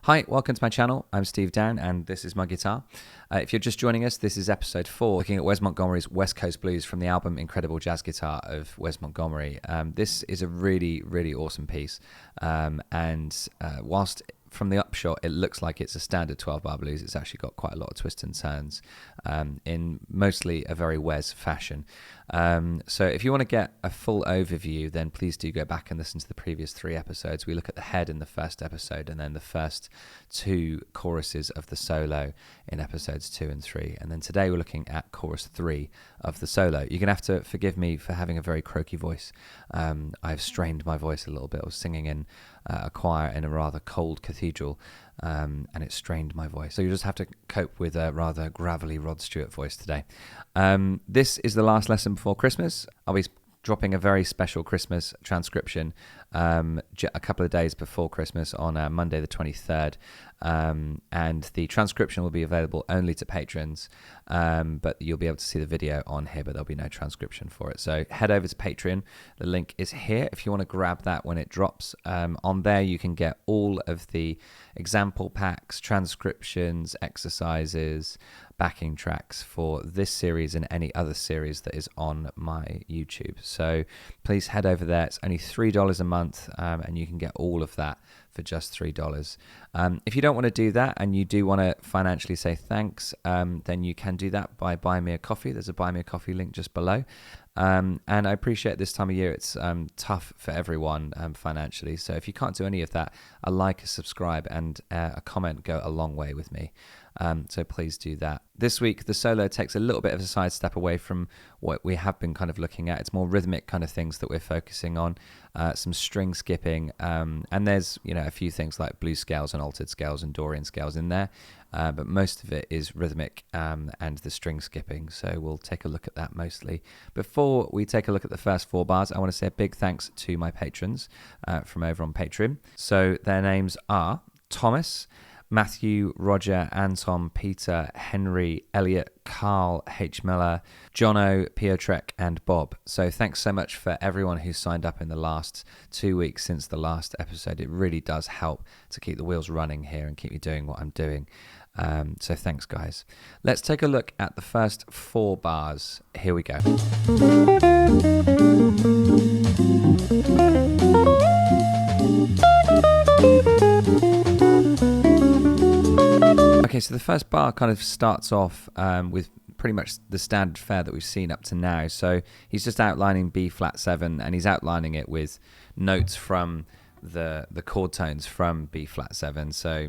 Hi, welcome to my channel. I'm Steve Down and this is my guitar. If you're just joining us, this is episode 4, looking at Wes Montgomery's West Coast Blues from the album Incredible Jazz Guitar of Wes Montgomery. This is a really, really awesome piece. Whilst from the upshot it looks like it's a standard 12-bar blues, it's actually got quite a lot of twists and turns in mostly a very Wes fashion. So if you want to get a full overview, then please do go back and listen to the previous 3 episodes. We look at the head in the first episode and then the first 2 choruses of the solo in episodes 2 and 3. And then today we're looking at chorus 3 of the solo. You're going to have to forgive me for having a very croaky voice. I've strained my voice a little bit. I was singing in a choir in a rather cold cathedral, and it strained my voice. So you just have to cope with a rather gravelly Rod Stewart voice today. This is the last lesson before Christmas. I'll be dropping a very special Christmas transcription a couple of days before Christmas on Monday the 23rd. And the transcription will be available only to patrons, but you'll be able to see the video on here, but there'll be no transcription for it. So head over to Patreon. The link is here if you want to grab that when it drops. On there you can get all of the example packs, transcriptions, exercises, backing tracks for this series and any other series that is on my YouTube. So please head over there. It's only $3 a month, and you can get all of that for just $3. If you don't want to do that and you do want to financially say thanks, then you can do that by buying me a coffee. There's a buy me a coffee link just below. And I appreciate this time of year it's tough for everyone financially. So if you can't do any of that, a like, a subscribe, and a comment go a long way with me. So please do that. This week, the solo takes a little bit of a sidestep away from what we have been kind of looking at. It's more rhythmic kind of things that we're focusing on, some string skipping, and there's a few things like blues scales and altered scales and Dorian scales in there, but most of it is rhythmic and the string skipping. So we'll take a look at that mostly. Before we take a look at the first 4 bars, I want to say a big thanks to my patrons from over on Patreon. So their names are Thomas, Matthew, Roger, Anton, Peter, Henry, Elliot, Carl, H. Miller, Jono, Piotrek, and Bob. So thanks so much for everyone who signed up in the last 2 weeks since the last episode. It really does help to keep the wheels running here and keep me doing what I'm doing. So thanks, guys. Let's take a look at the first 4 bars. Here we go. Okay, so the first bar kind of starts off with pretty much the standard fare that we've seen up to now. So he's just outlining B flat 7, and he's outlining it with notes from the chord tones from B flat 7. So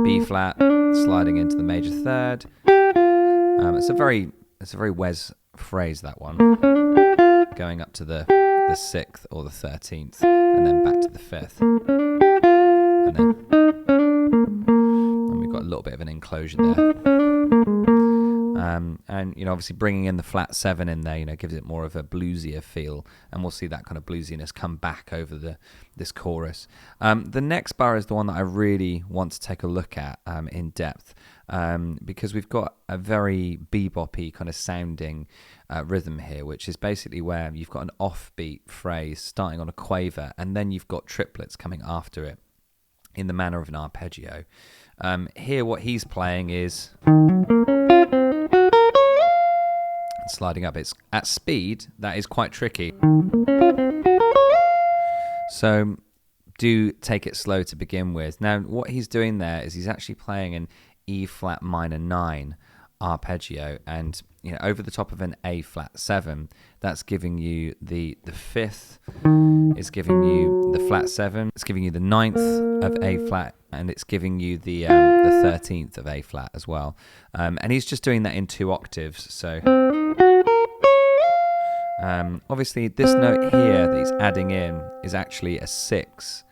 B flat sliding into the major third. It's a very Wes phrase, that one, going up to the 6th or the 13th, and then back to the 5th, and then we've got a little bit of an enclosure there. And obviously bringing in the flat 7 in there, gives it more of a bluesier feel, and we'll see that kind of bluesiness come back over this chorus. The next bar is the one that I really want to take a look at in depth, because we've got a very bebop-y kind of sounding rhythm here, which is basically where you've got an offbeat phrase starting on a quaver, and then you've got triplets coming after it in the manner of an arpeggio. Here what he's playing is sliding up. It's at speed, that is quite tricky. So do take it slow to begin with. Now what he's doing there is he's actually playing an E flat minor 9 arpeggio, and over the top of an A flat 7, that's giving you the 5th, is giving you the flat 7, it's giving you the 9th of A flat, and it's giving you the 13th of A flat as well. And he's just doing that in 2 octaves. So obviously this note here that he's adding in is actually a 6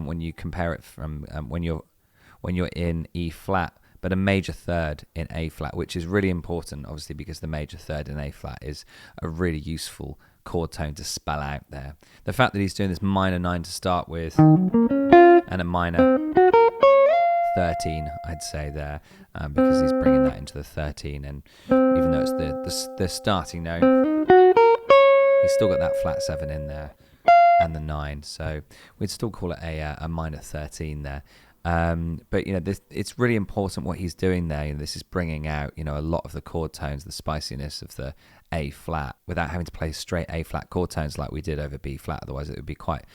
when you compare it from when you're in E flat, but a major third in A flat, which is really important, obviously, because the major third in A flat is a really useful chord tone to spell out there. The fact that he's doing this minor 9 to start with and a minor 13, I'd say there, because he's bringing that into the 13, and even though it's the starting note, he's still got that flat 7 in there and the 9, so we'd still call it a minor 13 there. But it's really important what he's doing there. This is bringing out a lot of the chord tones, the spiciness of the A flat, without having to play straight A flat chord tones like we did over B flat. Otherwise, it would be quite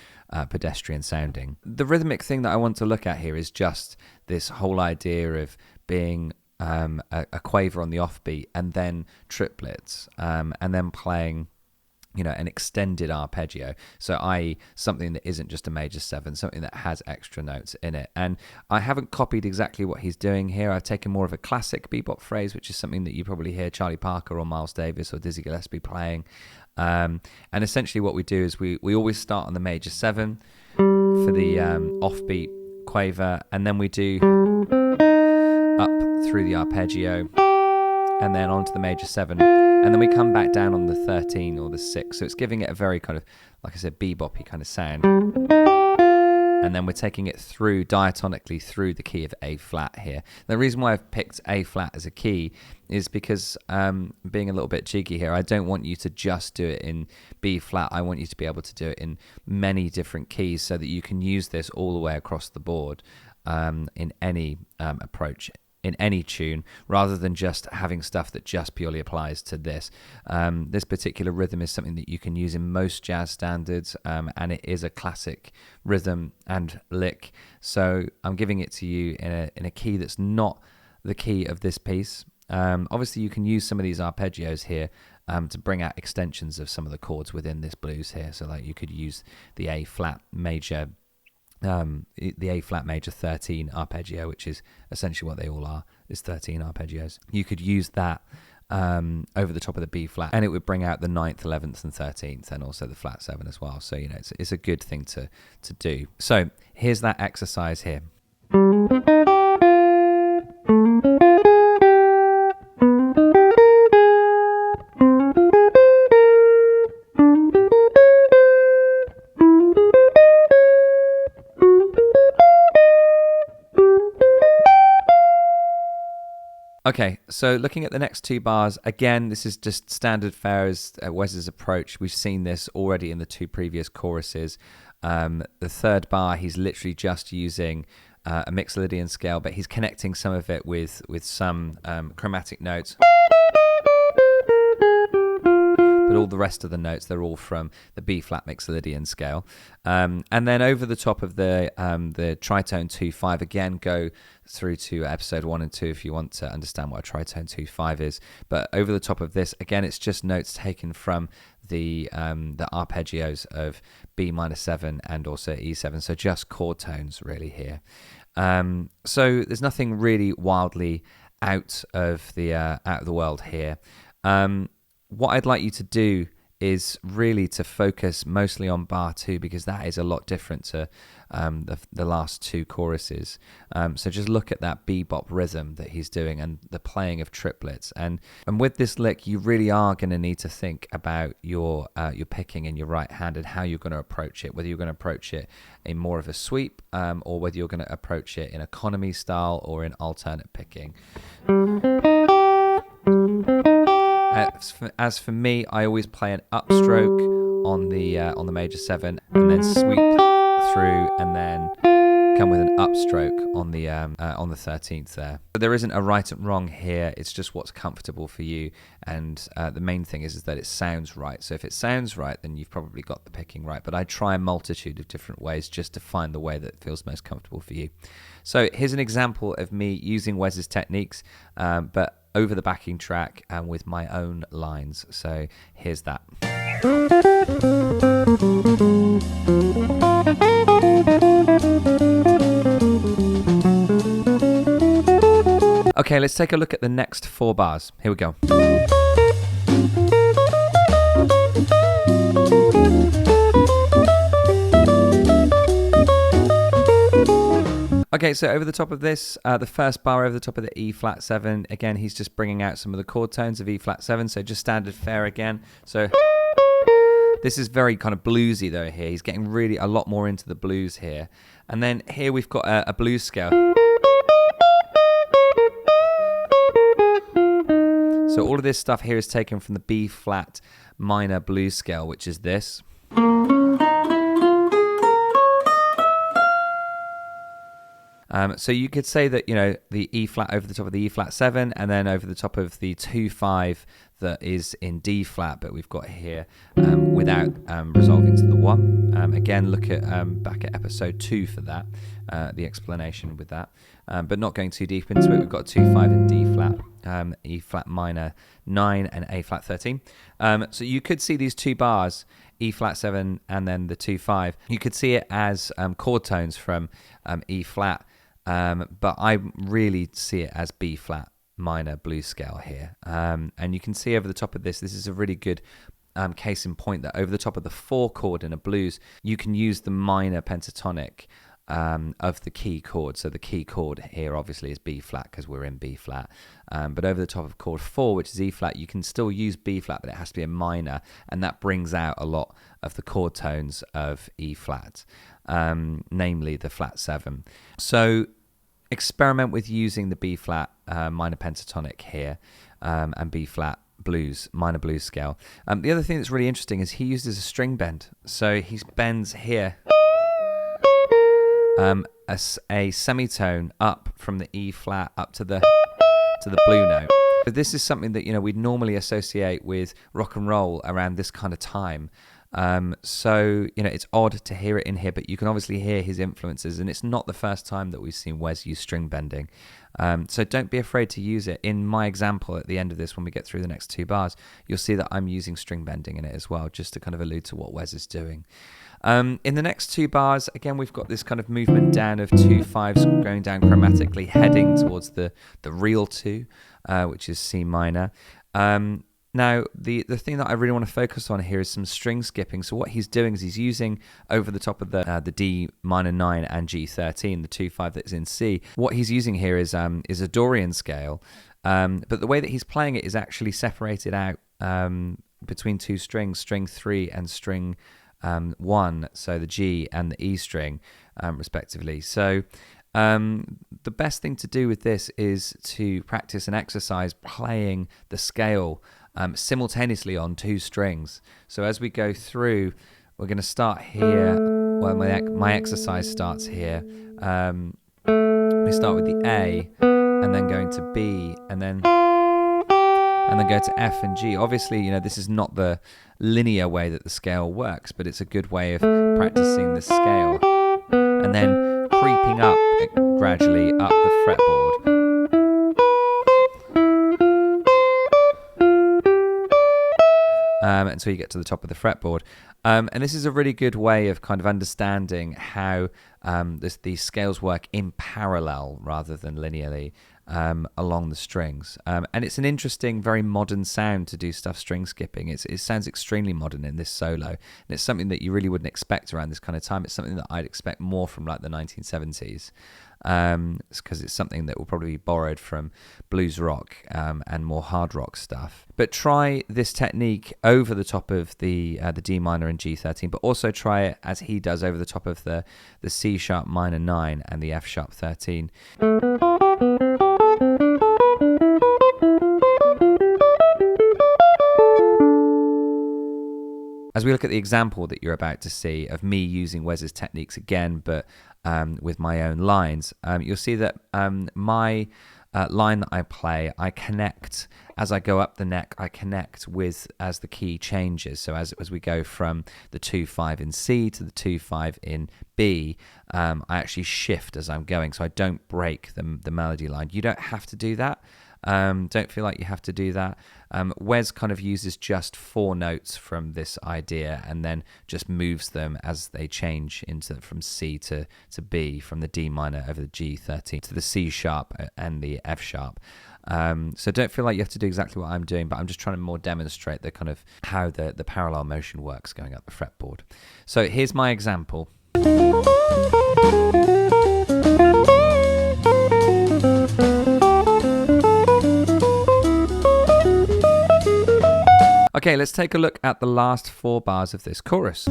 pedestrian sounding. The rhythmic thing that I want to look at here is just this whole idea of being a quaver on the offbeat and then triplets, and then playing an extended arpeggio, so i.e. something that isn't just a major 7, something that has extra notes in it. And I haven't copied exactly what he's doing here. I've taken more of a classic bebop phrase, which is something that you probably hear Charlie Parker or Miles Davis or Dizzy Gillespie playing. And essentially what we do is we always start on the major 7 for the offbeat quaver, and then we do up through the arpeggio and then onto the major 7, and then we come back down on the 13 or the 6. So it's giving it a very kind of, like I said, bebop-y kind of sound. And then we're taking it through diatonically through the key of A flat here. The reason why I've picked A flat as a key is because, being a little bit cheeky here, I don't want you to just do it in B flat. I want you to be able to do it in many different keys so that you can use this all the way across the board, in any approach, in any tune, rather than just having stuff that just purely applies to this. This particular rhythm is something that you can use in most jazz standards, and it is a classic rhythm and lick. So I'm giving it to you in a key that's not the key of this piece. Obviously, you can use some of these arpeggios here to bring out extensions of some of the chords within this blues here. So like you could use the A flat major, the A flat major 13 arpeggio, which is essentially what they all are, is 13 arpeggios. You could use that over the top of the B flat, and it would bring out the 9th, 11th and 13th, and also the flat 7 as well. So it's a good thing to do. So here's that exercise here. Okay, so looking at the next 2 bars, again, this is just standard fare as Wes's approach. We've seen this already in the 2 previous choruses. The 3rd bar, he's literally just using a Mixolydian scale, but he's connecting some of it with some chromatic notes. But all the rest of the notes, they're all from the B-flat Mixolydian scale. And then over the top of the tritone 2-5, again, go through to episode 1 and 2 if you want to understand what a tritone 2-5 is. But over the top of this, again, it's just notes taken from the arpeggios of B minor 7 and also E7. So just chord tones really here. So there's nothing really wildly out of the world here. What I'd like you to do is really to focus mostly on bar 2, because that is a lot different to the last 2 choruses. So just look at that bebop rhythm that he's doing and the playing of triplets. And with this lick, you really are going to need to think about your picking in your right hand and how you're going to approach it, whether you're going to approach it in more of a sweep, or whether you're going to approach it in economy style or in alternate picking. As for me, I always play an upstroke on the major 7, and then sweep through, and then come with an upstroke on the 13th there. But there isn't a right and wrong here. It's just what's comfortable for you, and the main thing is that it sounds right. So if it sounds right, then you've probably got the picking right. But I try a multitude of different ways just to find the way that feels most comfortable for you. So here's an example of me using Wes's techniques, but over the backing track and with my own lines. So here's that. Okay, let's take a look at the next 4 bars. Here we go. Okay, so over the top of this, the first bar over the top of the E flat 7, again, he's just bringing out some of the chord tones of E flat 7, so just standard fare again. So this is very kind of bluesy though here. He's getting really a lot more into the blues here. And then here we've got a blues scale. So all of this stuff here is taken from the B flat minor blues scale, which is this. So you could say that, the E flat over the top of the E flat 7, and then over the top of the 2-5 that is in D flat, but we've got here without resolving to the 1. Again, look at back at episode 2 for that, the explanation with that. But not going too deep into it, we've got 2-5 in D flat, E flat minor 9, and A flat 13. So you could see these two bars, E flat 7 and then the 2-5. You could see it as chord tones from E flat, but I really see it as B flat minor blues scale here. And you can see over the top of this is a really good case in point that over the top of the 4 chord in a blues, you can use the minor pentatonic of the key chord. So the key chord here obviously is B flat because we're in B flat, but over the top of chord 4, which is E flat, you can still use B flat, but it has to be a minor, and that brings out a lot of the chord tones of E flat, namely the flat 7. So experiment with using the B flat minor pentatonic here, and B flat blues, minor blues scale. The other thing that's really interesting is he uses a string bend. So he bends here a semitone up from the E flat up to the blue note. So this is something that we'd normally associate with rock and roll around this kind of time. So it's odd to hear it in here, but you can obviously hear his influences, and it's not the first time that we've seen Wes use string bending. So don't be afraid to use it. In my example at the end of this, when we get through the next 2 bars, you'll see that I'm using string bending in it as well, just to kind of allude to what Wes is doing. In the next 2 bars, again, we've got this kind of movement down of 2-5s going down chromatically, heading towards the real 2, which is C minor. Now, the thing that I really want to focus on here is some string skipping. So what he's doing is he's using over the top of the D minor 9 and G13, the 2-5 that's in C. What he's using here is a Dorian scale, but the way that he's playing it is actually separated out between 2 strings, string 3 and string 1, so the G and the E string, respectively. So the best thing to do with this is to practice and exercise playing the scale simultaneously on 2 strings. So as we go through, we're going to start here. Well, my exercise starts here. We start with the A, and then going to B, and then go to F and G. Obviously, this is not the linear way that the scale works, but it's a good way of practicing the scale, and then creeping up gradually up the fretboard. Until you get to the top of the fretboard. And this is a really good way of kind of understanding how these scales work in parallel rather than linearly along the strings. And it's an interesting, very modern sound to do stuff string skipping. It sounds extremely modern in this solo. And it's something that you really wouldn't expect around this kind of time. It's something that I'd expect more from like the 1970s. Because it's something that will probably be borrowed from blues rock and more hard rock stuff. But try this technique over the top of the D minor and G13, but also try it as he does over the top of the C sharp minor 9 and the F sharp 13. As we look at the example that you're about to see of me using Wes's techniques again, but with my own lines, you'll see that my line that I play, I connect as I go up the neck. I connect with as the key changes. So as we go from the 2-5 in C to the 2-5 in B, I actually shift as I'm going, so I don't break the melody line. You don't have to do that. Don't feel like you have to do that. Wes kind of uses just 4 notes from this idea and then just moves them as they change from C to B, from the D minor over the G13 to the C sharp and the F sharp. So don't feel like you have to do exactly what I'm doing, but I'm just trying to more demonstrate the kind of how the parallel motion works going up the fretboard. So here's my example. Okay, let's take a look at the last 4 bars of this chorus.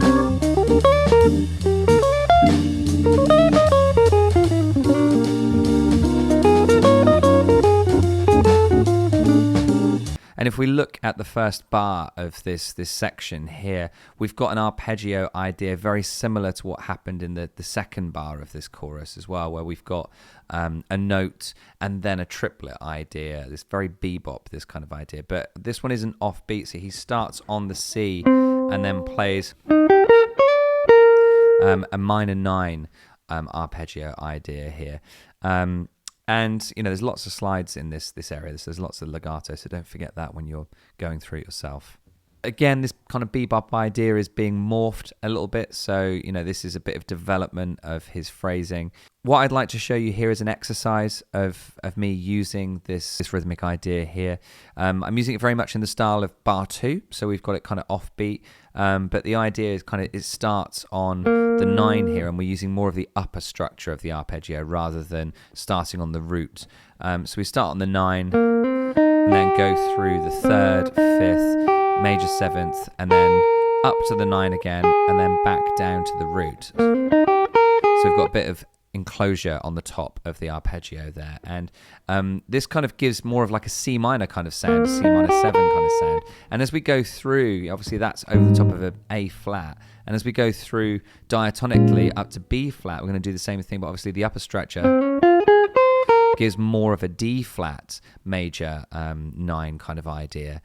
And if we look at the first bar of this section here, we've got an arpeggio idea very similar to what happened in the second bar of this chorus as well, where we've got a note and then a triplet idea, this very bebop, this kind of idea. But this one isn't offbeat, so he starts on the C and then plays a minor 9 arpeggio idea here. And, you know, there's lots of slides in this area. There's lots of legato, so don't forget that when you're going through it yourself. Again, this kind of bebop idea is being morphed a little bit, so, you know, this is a bit of development of his phrasing. What I'd like to show you here is an exercise of me using this rhythmic idea here. I'm using it very much in the style of bar 2, so we've got it kind of offbeat, but the idea is it starts on the 9 here, and we're using more of the upper structure of the arpeggio rather than starting on the root. So we start on the 9, and then go through the 3rd, 5th, major 7th, and then up to the 9 again, and then back down to the root. So we've got a bit of enclosure on the top of the arpeggio there, and this kind of gives more of like a C minor kind of sound, C minor 7 kind of sound. And as we go through, obviously that's over the top of an A flat, and as we go through diatonically up to B flat, we're going to do the same thing, but obviously the upper structure gives more of a D flat major 9 kind of idea.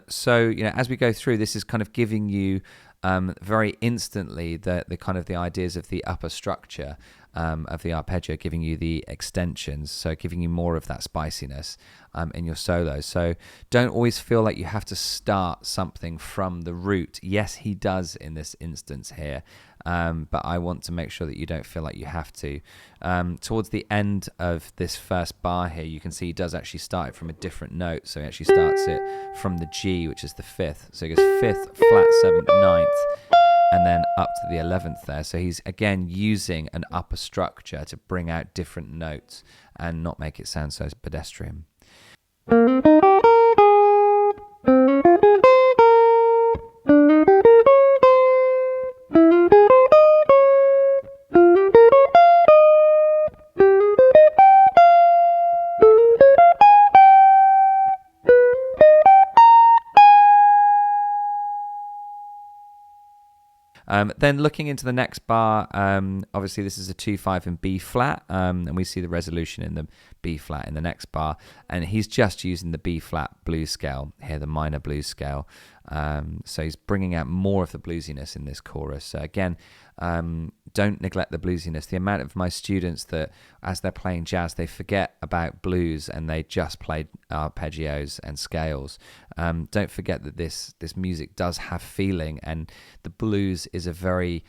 So, you know, as we go through, this is kind of giving you very instantly the kind of the ideas of the upper structure of the arpeggio, giving you the extensions, so giving you more of that spiciness in your solos. So don't always feel like you have to start something from the root. Yes, he does in this instance here, but I want to make sure that you don't feel like you have to. Towards the end of this first bar here, you can see he does actually start it from a different note. So he actually starts it from the G, which is the 5th. So he goes 5th, flat 7th, 9th, and then up to the 11th there. So he's again using an upper structure to bring out different notes and not make it sound so pedestrian. Then looking into the next bar, obviously this is a 2-5 in B flat, and we see the resolution in the B flat in the next bar, and he's just using the B flat blues scale here, the minor blues scale. So he's bringing out more of the bluesiness in this chorus. So again, don't neglect the bluesiness. The amount of my students that, as they're playing jazz, they forget about blues and they just play arpeggios and scales. Don't forget that this music does have feeling, and the blues is a very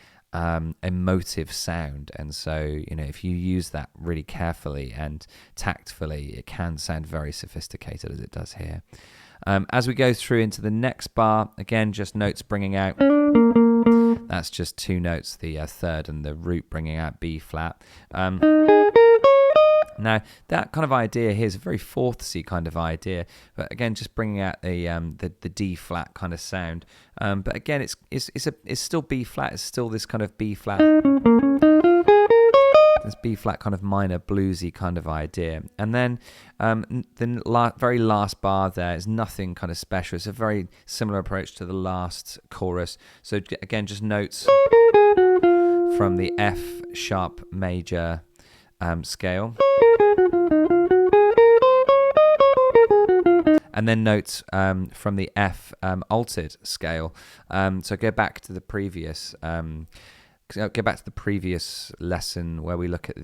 emotive sound, and so, you know, if you use that really carefully and tactfully, it can sound very sophisticated, as it does here. As we go through into the next bar, again, just notes bringing out. That's just 2 notes, the 3rd and the root bringing out B flat. Now, that kind of idea here is a very 4th C kind of idea, but again, just bringing out the D flat kind of sound. But again, it's still B flat. It's still this kind of B flat. This B flat kind of minor bluesy kind of idea. And then the very last bar there is nothing kind of special. It's a very similar approach to the last chorus. So again, just notes from the F sharp major scale. And then notes from the F altered scale. So go back to the previous lesson where we look at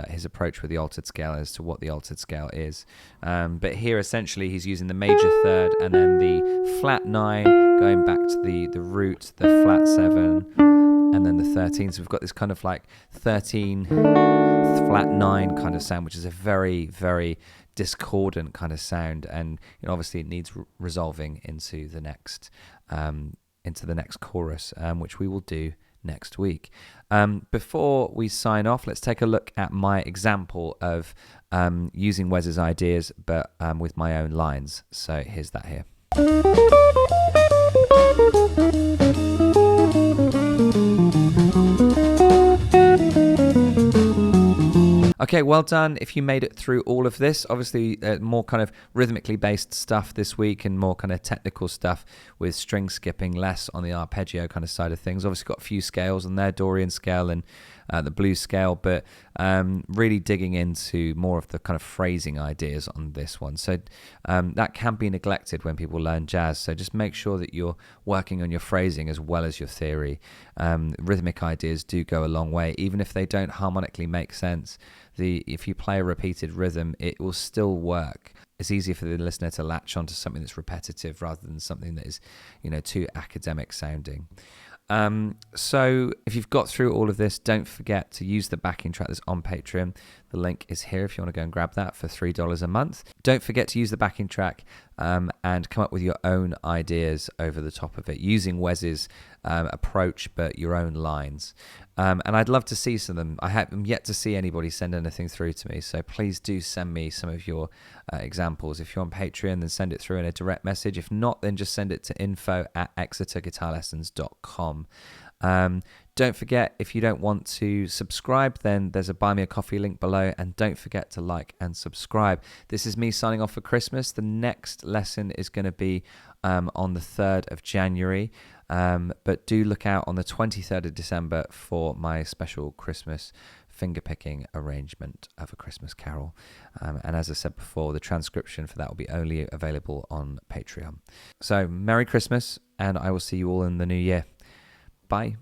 his approach with the altered scale as to what the altered scale is. But here essentially he's using the major 3rd and then the flat 9 going back to the root, the flat 7, and then the 13. So we've got this kind of like 13 flat 9 kind of sound, which is a very, very discordant kind of sound, and, you know, obviously it needs resolving into the next chorus, which we will do next week. Before we sign off, let's take a look at my example of using Wes's ideas, but with my own lines. So here's that here. Okay, well done if you made it through all of this. Obviously, more kind of rhythmically based stuff this week and more kind of technical stuff with string skipping, less on the arpeggio kind of side of things. Obviously got a few scales on there, Dorian scale and the Blues Scale, but really digging into more of the kind of phrasing ideas on this one. So that can be neglected when people learn jazz. So just make sure that you're working on your phrasing as well as your theory. Rhythmic ideas do go a long way, even if they don't harmonically make sense. If you play a repeated rhythm, it will still work. It's easier for the listener to latch onto something that's repetitive rather than something that is, too academic sounding. So if you've got through all of this, don't forget to use the backing track that's on Patreon. The link is here if you want to go and grab that for $3 a month. Don't forget to use the backing track and come up with your own ideas over the top of it, using Wes's approach, but your own lines. And I'd love to see some of them. I haven't yet to see anybody send anything through to me, so please do send me some of your examples. If you're on Patreon, then send it through in a direct message. If not, then just send it to info@exeterguitarlessons.com. Don't forget, if you don't want to subscribe, then there's a Buy Me a Coffee link below, and don't forget to like and subscribe. This is me signing off for Christmas. The next lesson is going to be on the 3rd of January, but do look out on the 23rd of December for my special Christmas fingerpicking arrangement of A Christmas Carol. And as I said before, the transcription for that will be only available on Patreon. So Merry Christmas, and I will see you all in the new year. Bye.